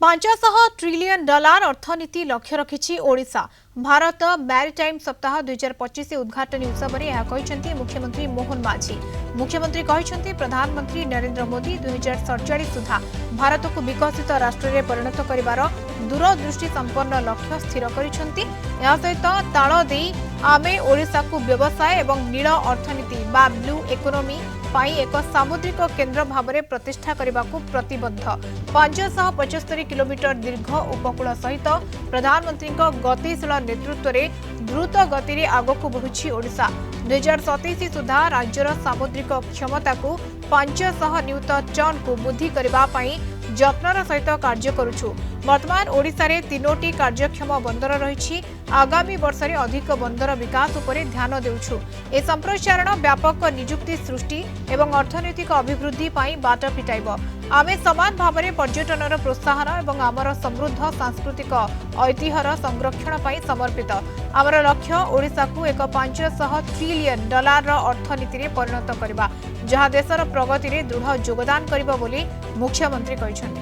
$500 trillion अर्थनीति लक्ष्य रखिछि Odisha. Bharat maritime सप्ताह 2025 उद्घाटन उत्सव में मुख्यमंत्री मोहन माझी। मुख्यमंत्री कहते प्रधानमंत्री नरेंद्र मोदी 2047 सुधा भारत को विकसित राष्ट्र में परिणत करिवार दूरदृष्टि संपन्न लक्ष्य स्थिर करिसेंति। या सहित ताल देई आमे ओडिशा को व्यवसाय एवं नील अर्थनीति बा ब्लू इकोनॉमी पाई एक सामुद्रिक केन्द्र भाव में प्रतिष्ठा करने को प्रतिबद्ध। 575 किलोमीटर दीर्घ उपकूल सहित प्रधानमंत्री गतिशील नेतृत्व में द्रुत गति में आगक बढ़ुछि ओडिशा। 2027 सुधा राज्यर सामुद्रिक क्षमता को 500 न्यूटन टन को वृद्धि करने जत्नर सहित कार्य करुछु। वर्तमान ओडिशा रे 3टी कार्यक्षम बंदर रही। आगामी वर्ष में अधिक बंदर विकास उपर ध्यान देउछु। ए संप्रसारण व्यापक निजुक्ति सृष्टि एवं अर्थनैतिक अभिवृद्धि पाई बाट पिटाइब। आमे समान भाव में पर्यटनर प्रोत्साहन एवं आमर समृद्ध सांस्कृतिक ऐतिह्यर संरक्षण पाई समर्पित। आमर लक्ष्य ओडिशा को एक $500 ट्रिलियन अर्थनीति रे परिणत करबा, जहां देशर प्रगति रे दृढ़ योगदान करिबो बोली मुख्यमंत्री कहछन्ति।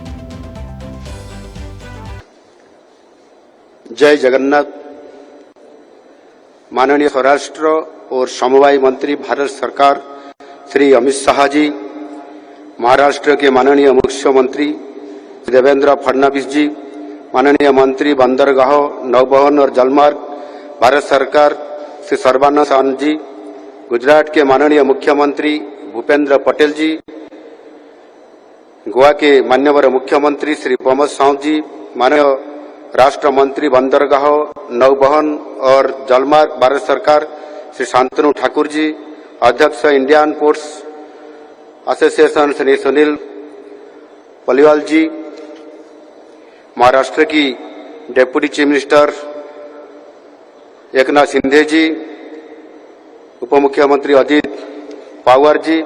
जय जगन्नाथ। माननीय स्वराष्ट्र और समवाय मंत्री भारत सरकार श्री अमित शाह जी, महाराष्ट्र के माननीय मुख्यमंत्री देवेंद्र फडणवीस जी, माननीय मंत्री बंदरगाह नौवहन और जलमार्ग भारत सरकार श्री सर्बानंद सोनोवाल जी, गुजरात के माननीय मुख्यमंत्री भूपेंद्र पटेल जी, गोवा के माननीय मुख्यमंत्री श्री प्रमोद सावंत जी, माननीय राष्ट्र मंत्री बंदरगाह नौवहन और जलमार्ग भारत सरकार श्री शांतनु ठाकुर जी, अध्यक्ष Indian ports association Shri Sunil Paliwal ji, Maharashtra की deputy chief minister Eknath Shinde ji, उप मुख्यमंत्री अजित पवार जी,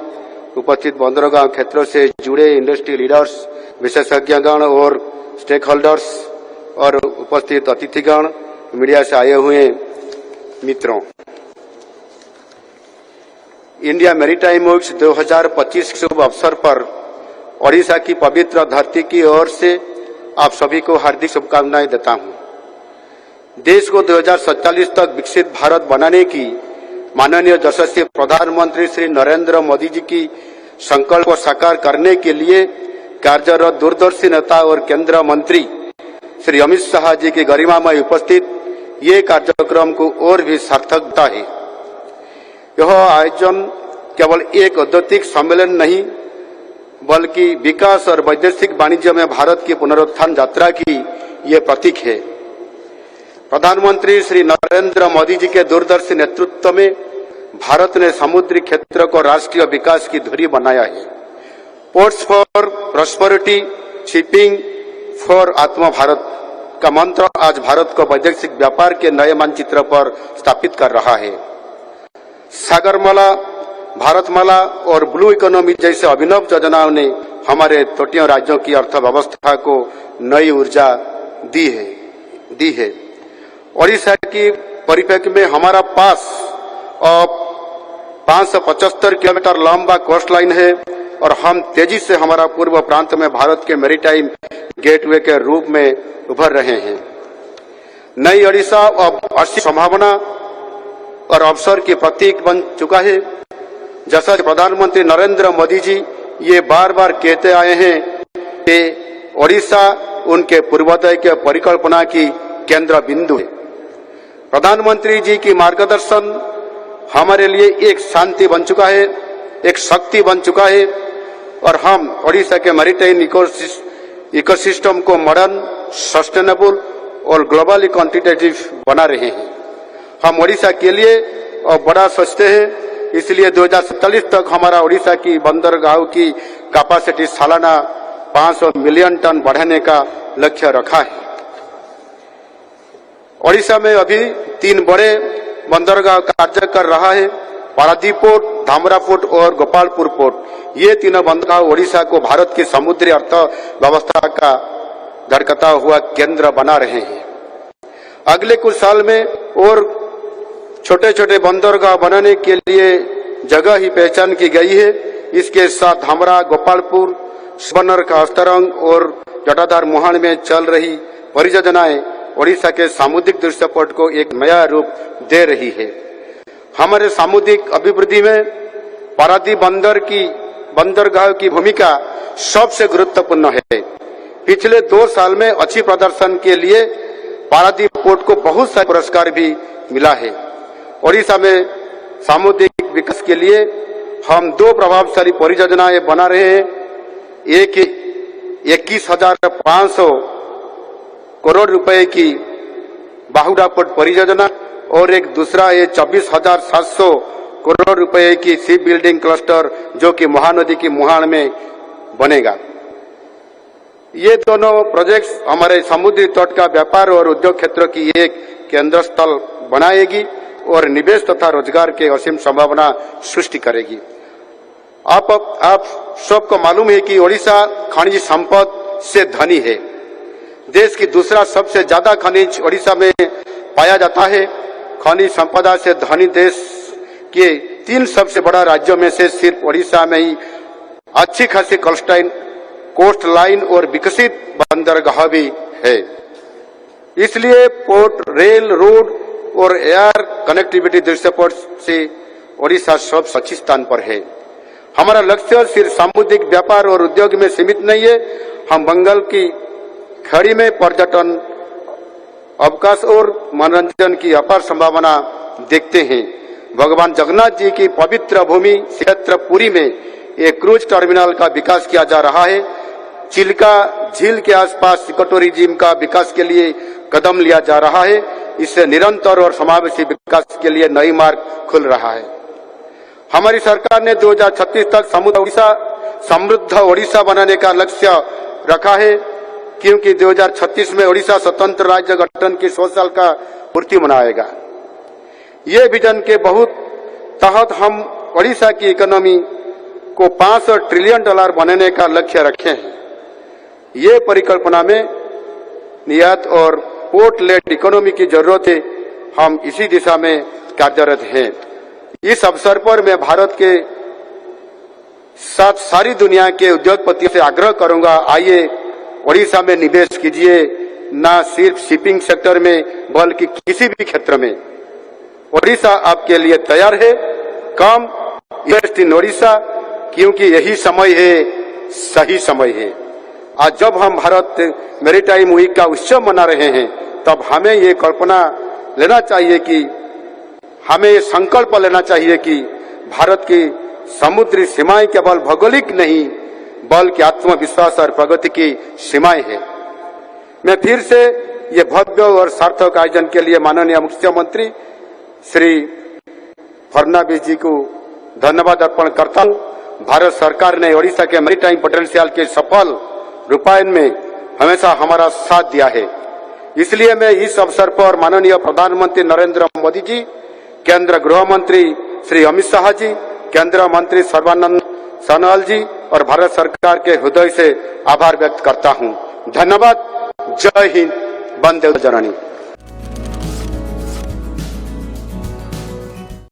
उपस्थित बंदरगाह क्षेत्रों से जुड़े इंडस्ट्री लीडर्स, विशेषज्ञगण और स्टेक होल्डर्स और उपस्थित अतिथिगण, मीडिया से आए हुए मित्रों, इंडिया मैरीटाइम वीक्स 2025 के शुभ अवसर पर ओडिशा की पवित्र धरती की ओर से आप सभी को हार्दिक शुभकामनाएं देता हूं। देश को 2047 तक विकसित भारत बनाने की माननीय यशस्वी प्रधानमंत्री श्री नरेंद्र मोदी जी की संकल्प को साकार करने के लिए कार्यरत दूरदर्शी नेता और केंद्रीय मंत्री श्री अमित शाह जी की गरिमामय उपस्थित ये कार्यक्रम को और भी सार्थकता है। यह आयोजन केवल एक औद्योगिक सम्मेलन नहीं बल्कि विकास और वैदेशिक वाणिज्य में भारत की पुनरुत्थान यात्रा की ये प्रतीक है। प्रधानमंत्री श्री नरेंद्र मोदी जी के दूरदर्शी नेतृत्व में भारत ने समुद्री क्षेत्र को राष्ट्रीय विकास की धुरी बनाया है। Ports for prosperity, shipping for आत्म भारत का मंत्र आज भारत को वैदेशिक व्यापार के नए मानचित्र पर स्थापित कर रहा है। सागरमाला, भारतमाला और ब्लू इकोनॉमी जैसे अभिनव योजनाओं ने हमारे तटीय राज्यों की अर्थव्यवस्था को नई ऊर्जा दी है। ओडिशा की परिप्रेक्ष्य में हमारा पास 575 किलोमीटर लंबा कोस्ट लाइन है और हम तेजी से हमारा पूर्व प्रांत में भारत के मैरीटाइम गेटवे के रूप में उभर रहे हैं। नई ओडिशा अब असीम संभावना और अवसर की प्रतीक बन चुका है। जैसा कि प्रधानमंत्री नरेंद्र मोदी जी ये बार बार कहते आए हैं कि ओडिशा उनके पूर्वोदय के परिकल्पना की केंद्र बिंदु है। प्रधानमंत्री जी की मार्गदर्शन हमारे लिए एक शांति बन चुका है, एक शक्ति बन चुका है और हम ओडिशा के मैरीटाइम इकोसिस्टम को मॉडर्न, सस्टेनेबल और ग्लोबली कॉम्पिटिटिव बना रहे हैं। हम ओडिशा के लिए और बड़ा सोचते हैं, इसलिए 2047 तक हमारा ओडिशा की बंदरगाहों की कैपेसिटी सालाना 500 मिलियन टन बढ़ाने का लक्ष्य रखा है। ओडिशा में अभी 3 बड़े बंदरगाह कार्य कर रहा है, पारादीप पोर्ट, धामरा पोर्ट और गोपालपुर पोर्ट। ये तीनों बंदरगाह ओडिशा को भारत की समुद्री अर्थव्यवस्था का धड़कता हुआ केंद्र बना रहे हैं। अगले कुछ साल में और छोटे छोटे बंदरगाह बनाने के लिए जगह ही पहचान की गई है। इसके साथ धामरा, गोपालपुर, शिवनर का अस्तरंग और जटाधार मुहान में चल रही परियोजनाएं ओडिशा के सामुद्रिक दृश्यपट को एक नया रूप दे रही है। हमारे सामुद्रिक अभिवृद्धि में पारादीप बंदरगाह की भूमिका सबसे गुरुत्वपूर्ण है। पिछले 2 साल में अच्छी प्रदर्शन के लिए पारादीप पोर्ट को बहुत सारे पुरस्कार भी मिला है। ओडिशा में सामुद्रिक विकास के लिए हम 2 प्रभावशाली परियोजनाएं बना रहे हैं। एक 21,500 करोड़ रुपए की बाहुडा पोर्ट परियोजना और एक दूसरा 24,700 करोड़ रुपए की शिप बिल्डिंग क्लस्टर जो कि महानदी की मुहान में बनेगा। ये दोनों प्रोजेक्ट्स हमारे समुद्री तट का व्यापार और उद्योग क्षेत्रों की एक केंद्र स्थल बनाएगी और निवेश तथा रोजगार के असीम संभावना सृष्टि करेगी। आप सबको मालूम है कि ओडिशा खनिज संपद से धनी है। देश की दूसरा सबसे ज्यादा खनिज ओडिशा में पाया जाता है। खनिज संपदा से धनी देश के 3 सबसे बड़ा राज्यों में से सिर्फ ओडिशा में ही अच्छी खासी कोस्ट लाइन और विकसित बंदरगाह भी है। इसलिए पोर्ट, रेल, रोड और एयर कनेक्टिविटी दृष्टिकोण से ओडिशा सबसे अच्छी स्थान पर है। हमारा लक्ष्य सिर्फ सामुद्रिक व्यापार और उद्योग में सीमित नहीं है। हम बंगाल की खाड़ी में पर्यटन, अवकाश और मनोरंजन की अपार संभावना देखते हैं। भगवान जगन्नाथ जी की पवित्र भूमि क्षेत्र पुरी में एक क्रूज टर्मिनल का विकास किया जा रहा है। चिल्का झील के आसपास इकोटूरिज्म का विकास के लिए कदम लिया जा रहा है। इससे निरंतर और समावेशी विकास के लिए नई मार्ग खुल रहा है। हमारी सरकार ने 2036 तक समृद्ध ओडिशा बनाने का लक्ष्य रखा है, क्योंकि 2036 में ओडिशा स्वतंत्र राज्य गठन की 100 साल का पूर्ति मनाएगा। ये विजन के बहुत तहत हम ओडिशा की इकोनॉमी को $500 ट्रिलियन बनाने का लक्ष्य रखे हैं। ये परिकल्पना में निर्यात और पोर्ट लेड इकोनॉमी की जरूरत है। हम इसी दिशा में कार्यरत हैं। इस अवसर पर मैं भारत के साथ सारी दुनिया के उद्योगपतियों से आग्रह करूंगा, आइए ओडिशा में निवेश कीजिए, न सिर्फ शिपिंग सेक्टर में बल्कि किसी भी क्षेत्र में। ओडिशा आपके लिए तैयार है। कम इन्वेस्ट इन ओडिशा, क्योंकि यही समय है, सही समय है। आज जब हम भारत मैरीटाइम वीक का उत्सव मना रहे हैं, तब हमें ये कल्पना लेना चाहिए कि हमें ये संकल्प लेना चाहिए कि भारत की समुद्री सीमाएं केवल भौगोलिक नहीं बल्कि आत्मविश्वास और प्रगति की सीमाएं हैं। मैं फिर से ये भव्य और सार्थक आयोजन के लिए माननीय मुख्यमंत्री श्री फडणवीस जी को धन्यवाद अर्पण करता हूं। भारत सरकार ने ओडिशा के मैरीटाइम पोटेंशियल के सफल रूपायन में हमेशा हमारा साथ दिया है। इसलिए मैं इस अवसर पर माननीय प्रधानमंत्री नरेंद्र मोदी जी, केंद्र गृह मंत्री श्री अमित शाह जी, केंद्रीय मंत्री सर्बानंद सोनोवाल जी और भारत सरकार के हृदय से आभार व्यक्त करता हूं। धन्यवाद। जय हिंद। वंदे जननी।